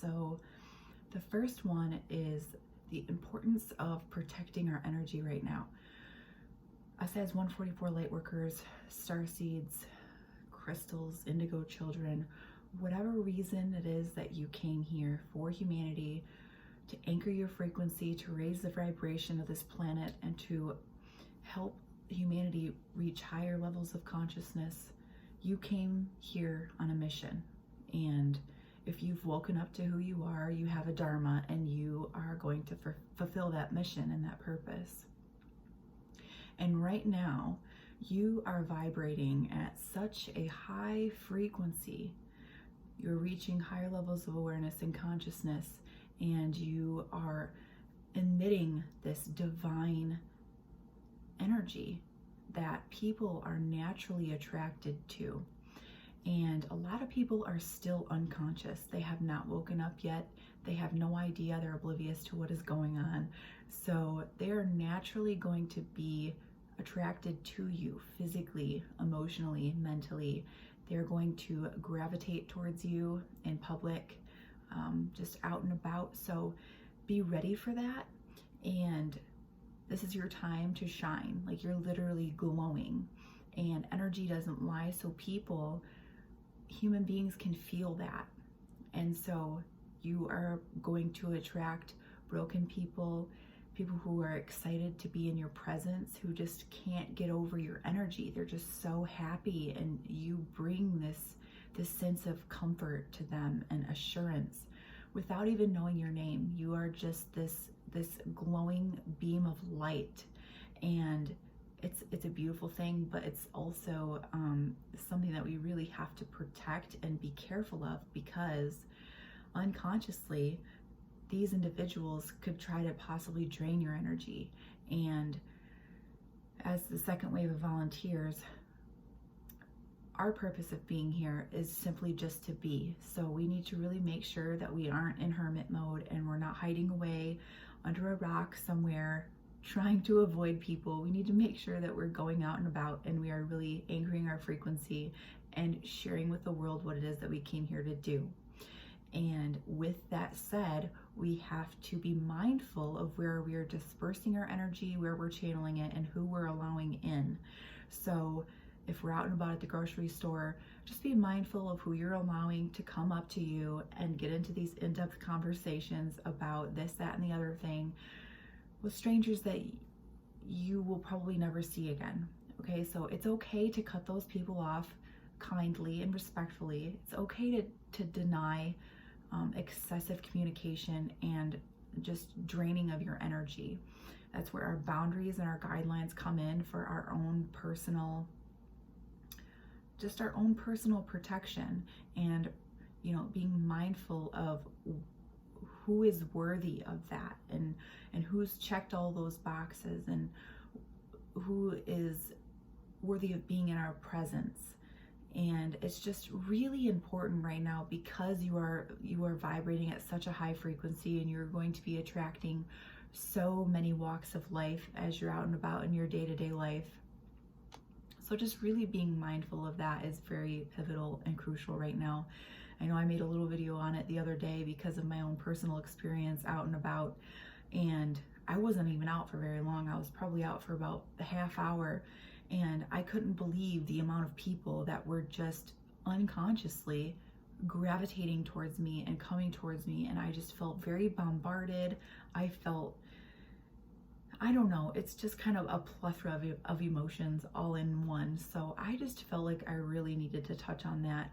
So the first one is the importance of protecting our energy right now. Us as 144 light workers, star seeds, crystals, indigo children, whatever reason it is that you came here for humanity, to anchor your frequency, to raise the vibration of this planet, and to help humanity reach higher levels of consciousness. You came here on a mission, and if you've woken up to who you are, you have a dharma, and you are going to fulfill that mission and that purpose. And right now, you are vibrating at such a high frequency. You're reaching higher levels of awareness and consciousness, and you are emitting this divine energy that people are naturally attracted to. And a lot of people are still unconscious. They have not woken up yet. They have no idea. They're oblivious to what is going on. So they are naturally going to be attracted to you physically, emotionally, mentally. They're going to gravitate towards you in public, just out and about. So be ready for that. And this is your time to shine. Like, you're literally glowing, and energy doesn't lie. So people, human beings, can feel that. And so you are going to attract broken people, people who are excited to be in your presence, who just can't get over your energy. They're just so happy, and you bring this sense of comfort to them and assurance without even knowing your name. You are just this glowing beam of light, and it's a beautiful thing, but it's also something that we really have to protect and be careful of, because unconsciously these individuals could try to possibly drain your energy. And as the second wave of volunteers, our purpose of being here is simply just to be. So we need to really make sure that we aren't in hermit mode, and we're not hiding away under a rock somewhere trying to avoid people. We need to make sure that we're going out and about, and we are really anchoring our frequency and sharing with the world what it is that we came here to do. And with that said, we have to be mindful of where we are dispersing our energy, where we're channeling it, and who we're allowing in. So if we're out and about at the grocery store, just be mindful of who you're allowing to come up to you and get into these in-depth conversations about this, that, and the other thing with strangers that you will probably never see again. Okay, so it's okay to cut those people off kindly and respectfully. It's okay to deny excessive communication and just draining of your energy. That's where our boundaries and our guidelines come in for our own personal protection, and being mindful of who is worthy of that, and who's checked all those boxes, and who is worthy of being in our presence. And it's just really important right now, because you are vibrating at such a high frequency, and you're going to be attracting so many walks of life as you're out and about in your day-to-day life. So just really being mindful of that is very pivotal and crucial right now. I know I made a little video on it the other day because of my own personal experience out and about, and I wasn't even out for very long. I was probably out for about a half hour, and I couldn't believe the amount of people that were just unconsciously gravitating towards me and coming towards me, and I just felt very bombarded. I don't know, it's just kind of a plethora of emotions all in one. So I just felt like I really needed to touch on that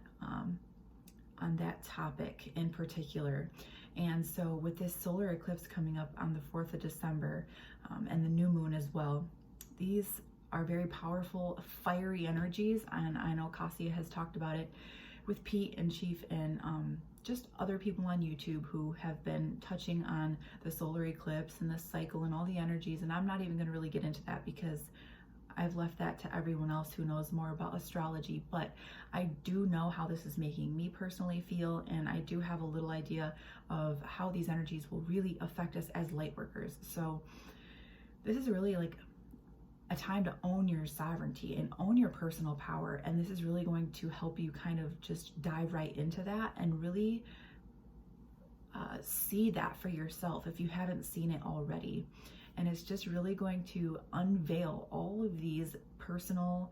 topic in particular. And so with this solar eclipse coming up on the 4th of December, and the new moon as well, these are very powerful, fiery energies. And I know Cassia has talked about it with Pete and Chief and just other people on YouTube who have been touching on the solar eclipse and the cycle and all the energies. And I'm not even going to really get into that, because I've left that to everyone else who knows more about astrology. But I do know how this is making me personally feel, and I do have a little idea of how these energies will really affect us as light workers. So this is really like a time to own your sovereignty and own your personal power. And this is really going to help you kind of just dive right into that and really see that for yourself if you haven't seen it already. And it's just really going to unveil all of these personal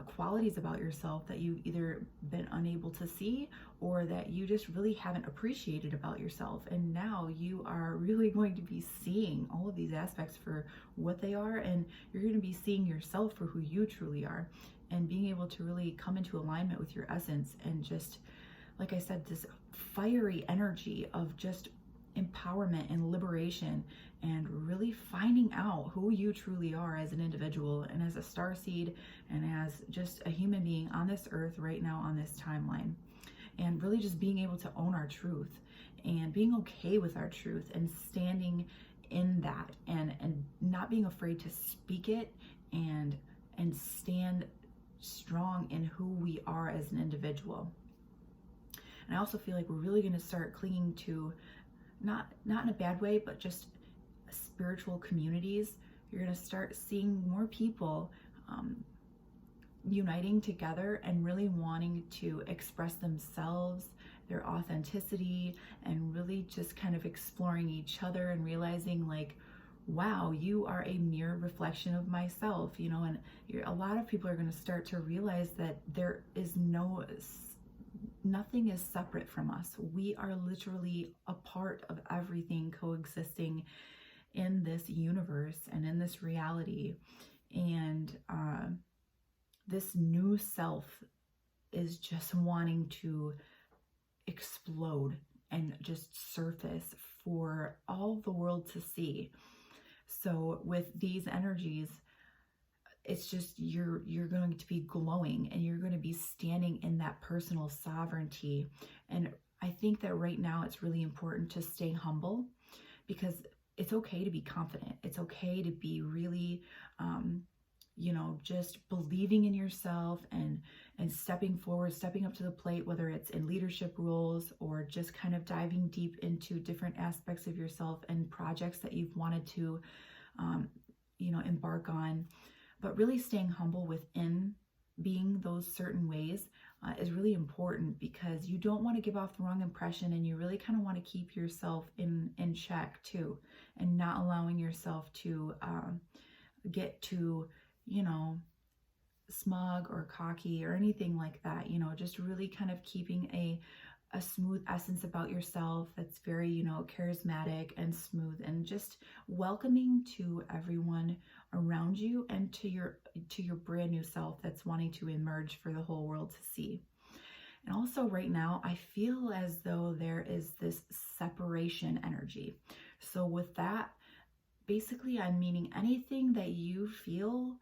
qualities about yourself that you've either been unable to see or that you just really haven't appreciated about yourself. And now you are really going to be seeing all of these aspects for what they are, and you're going to be seeing yourself for who you truly are, and being able to really come into alignment with your essence. And just, like I said, this fiery energy of just empowerment and liberation, and really finding out who you truly are as an individual and as a starseed and as just a human being on this earth right now on this timeline. And really just being able to own our truth and being okay with our truth and standing in that, and not being afraid to speak it and stand strong in who we are as an individual. And I also feel like we're really going to start clinging to, not in a bad way, but just spiritual communities. You're going to start seeing more people uniting together and really wanting to express themselves, their authenticity, and really just kind of exploring each other and realizing like, wow, you are a mirror reflection of myself, you know. And a lot of people are going to start to realize that there is nothing is separate from us. We are literally a part of everything coexisting in this universe and in this reality. And this new self is just wanting to explode and just surface for all the world to see. So with these energies, it's just you're going to be glowing, and you're going to be standing in that personal sovereignty. And I think that right now it's really important to stay humble, because it's okay to be confident. It's okay to be really just believing in yourself and stepping forward, stepping up to the plate, whether it's in leadership roles or just kind of diving deep into different aspects of yourself and projects that you've wanted to embark on. But really staying humble within being those certain ways is really important, because you don't want to give off the wrong impression, and you really kind of want to keep yourself in check too, and not allowing yourself to get too, smug or cocky or anything like that. Just really kind of keeping a smooth essence about yourself that's very, charismatic and smooth, and just welcoming to everyone around you and to your brand new self that's wanting to emerge for the whole world to see. And also right now, I feel as though there is this separation energy. So with that, basically I'm meaning anything that you feel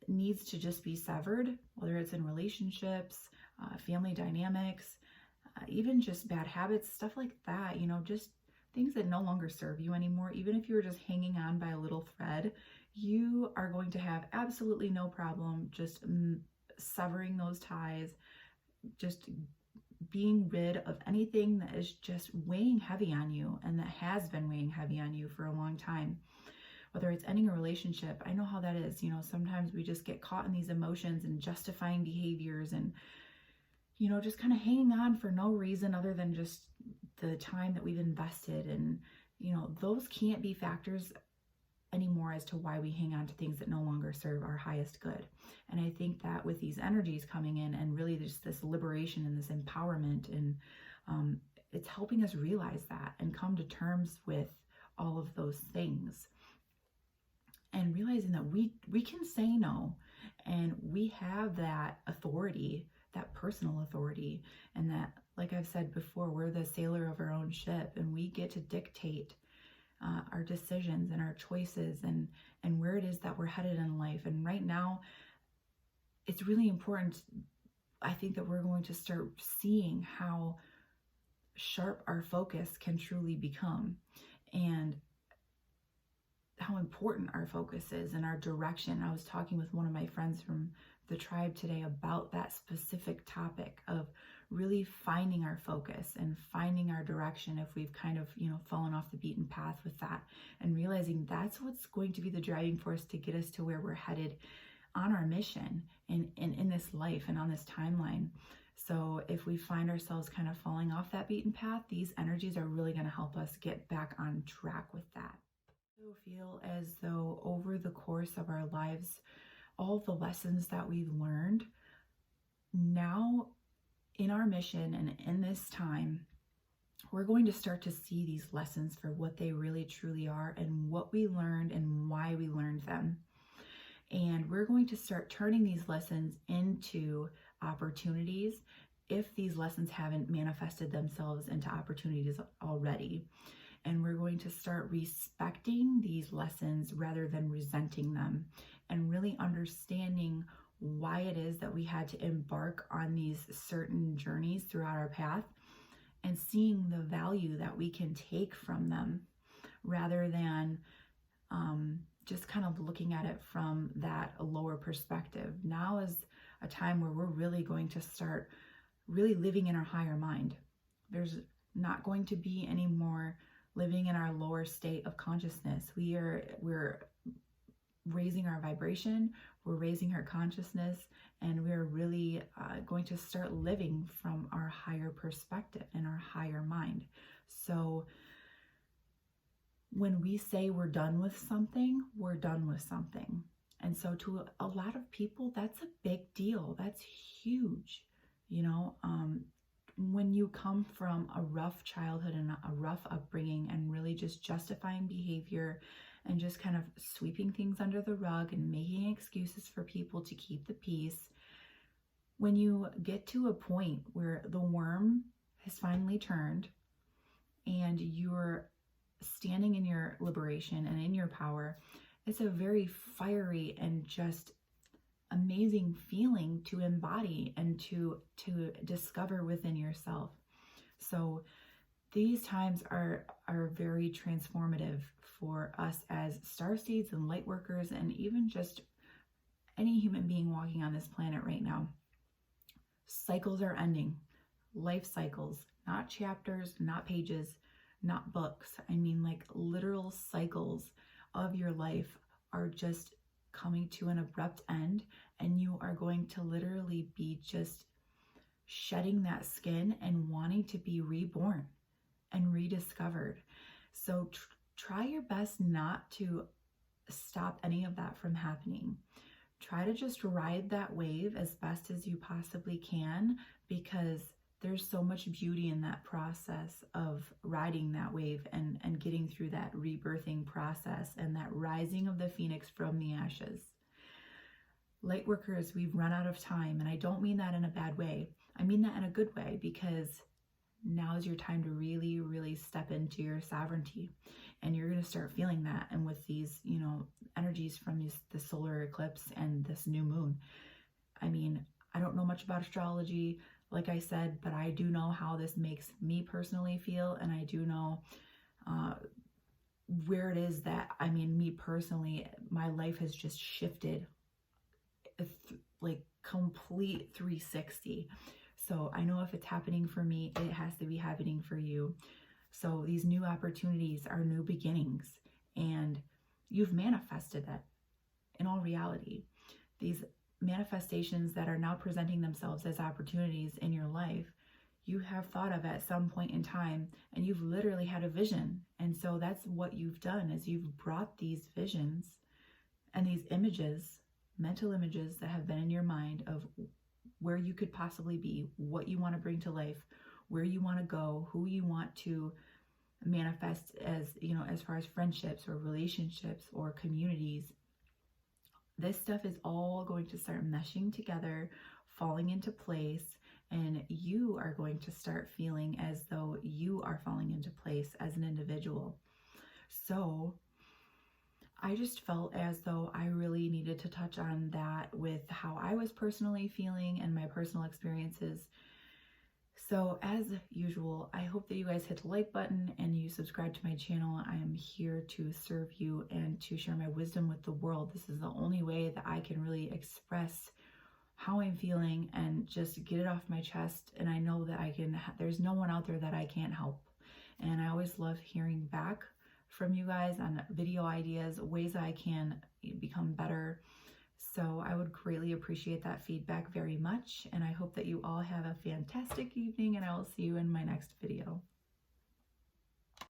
needs to just be severed, whether it's in relationships, family dynamics, even just bad habits, stuff like that, just things that no longer serve you anymore. Even if you're just hanging on by a little thread, you are going to have absolutely no problem just severing those ties, just being rid of anything that is just weighing heavy on you, and that has been weighing heavy on you for a long time. Whether it's ending a relationship, I know how that is. Sometimes we just get caught in these emotions and justifying behaviors, and just kind of hanging on for no reason other than just the time that we've invested. And, those can't be factors anymore as to why we hang on to things that no longer serve our highest good. And I think that with these energies coming in, and really just this liberation and this empowerment, and it's helping us realize that and come to terms with all of those things. And realizing that we can say no, and we have that authority, that personal authority, and that, like I've said before, we're the sailor of our own ship, and we get to dictate our decisions and our choices and where it is that we're headed in life. And right now, it's really important, I think, that we're going to start seeing how sharp our focus can truly become, and how important our focus is and our direction. I was talking with one of my friends from the tribe today about that specific topic of really finding our focus and finding our direction if we've kind of, fallen off the beaten path with that, and realizing that's what's going to be the driving force to get us to where we're headed on our mission and in this life and on this timeline. So if we find ourselves kind of falling off that beaten path, these energies are really going to help us get back on track with that. I feel as though over the course of our lives, all the lessons that we've learned now in our mission and in this time, we're going to start to see these lessons for what they really truly are and what we learned and why we learned them. And we're going to start turning these lessons into opportunities if these lessons haven't manifested themselves into opportunities already. And we're going to start respecting these lessons rather than resenting them, and really understanding why it is that we had to embark on these certain journeys throughout our path, and seeing the value that we can take from them rather than just kind of looking at it from that lower perspective. Now is a time where we're really going to start really living in our higher mind. There's not going to be any more living in our lower state of consciousness. We're raising our vibration, we're raising our consciousness, and we're really going to start living from our higher perspective and our higher mind. So when we say we're done with something, we're done with something. And so to a lot of people, that's a big deal. That's huge. When you come from a rough childhood and a rough upbringing and really just justifying behavior and just kind of sweeping things under the rug and making excuses for people to keep the peace, when you get to a point where the worm has finally turned and you're standing in your liberation and in your power, it's a very fiery and just amazing feeling to embody and to discover within yourself. So these times are very transformative for us as starseeds and light workers, and even just any human being walking on this planet right now. Cycles are ending. Life cycles, not chapters, not pages, not books. I mean, like literal cycles of your life are just coming to an abrupt end, and you are going to literally be just shedding that skin and wanting to be reborn and rediscovered. So try your best not to stop any of that from happening. Try to just ride that wave as best as you possibly can, because there's so much beauty in that process of riding that wave and getting through that rebirthing process and that rising of the phoenix from the ashes. Light workers, we've run out of time, and I don't mean that in a bad way. I mean that in a good way, because now is your time to really, really step into your sovereignty, and you're going to start feeling that. And with these, energies from the solar eclipse and this new moon, I mean, I don't know much about astrology, like I said, but I do know how this makes me personally feel, and I do know where it is that, me personally, my life has just shifted like complete 360. So I know if it's happening for me, it has to be happening for you. So these new opportunities are new beginnings, and you've manifested it in all reality. These manifestations that are now presenting themselves as opportunities in your life, you have thought of at some point in time, and you've literally had a vision. And so that's what you've done, is you've brought these visions and these images, mental images that have been in your mind of where you could possibly be, what you want to bring to life, where you want to go, who you want to manifest as, as far as friendships or relationships or communities. This stuff is all going to start meshing together, falling into place, and you are going to start feeling as though you are falling into place as an individual. So I just felt as though I really needed to touch on that with how I was personally feeling and my personal experiences. So as usual, I hope that you guys hit the like button and you subscribe to my channel. I am here to serve you and to share my wisdom with the world. This is the only way that I can really express how I'm feeling and just get it off my chest. And I know that there's no one out there that I can't help. And I always love hearing back from you guys on video ideas, ways that I can become better, So I would greatly appreciate that feedback very much. And I hope that you all have a fantastic evening, and I will see you in my next video.